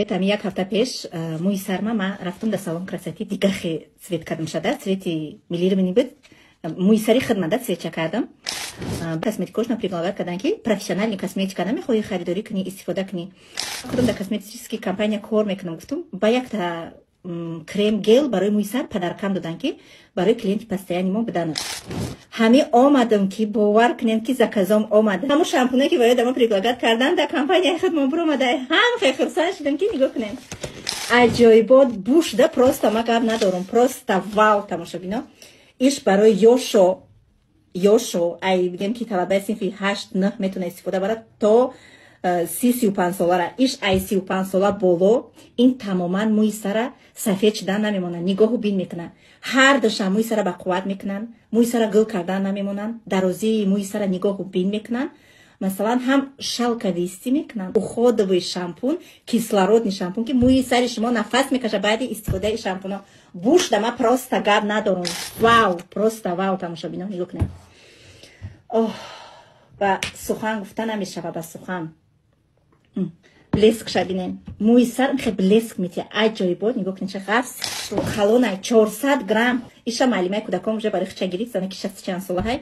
Там як ҳафта пеш мои сарма ма рафтум дар салон красоти дига хе цвет кардам шуда, цвети милированный буд. Мои сари хидмат цветча кардам. Косметикошна предлагают кадан ки профессиональный косметика намехоҳӣ харидорӣ кунӣ, истифода кунӣ. Кудом дар косметический компания кор мекунам, гуфтум ба якта крем гел барои мои сар падаркам додан ки барои клиенти постоянни мо биданад. Ҳамин омадам ки бовар кунем ки заказом омада. Ҳамун шампуне ки бояд ама предлагат кардан дар компания хидмат буромада, ҳам хурсанд шудам ки нигоҳ кунем. Аҷоибот буш да, просто ма гап надорум, просто вау тамошобино. Иш барои ёшо ай бигем ки талабаи синфи 8-9 метавона истифода барад то 30-35 солара. Иш ай 35 сола боло ин тамоман мои сара сафед шудан намемонанд, нигоҳу бин мекунанд. Ҳар душам мои сара ба қувват мекунанд, мои сара гул кардан намемонанд, дарозии мои сара нигоҳу бин мекунанд. Масалан, ҳам шалковисти мекунанд, уходовый шампун, кислородный шампун ки мои сари шумо нафас мекаша баъди истифодаи шампуно. Буш дама просто гап надорум. Вау, просто вау тамошобино, нигоҳ кунед. Ох, ба сухан гуфта намешава, ба сухан. Блеск шабинем. Мои сар хе блеск метия. Аҷоибот, нигоҳ кунед ча ғафс. Халона 400 грамм. Иша маълимаи кӯдакон уже барои хичагирӣ зана ки 60 чанд сола ҳай.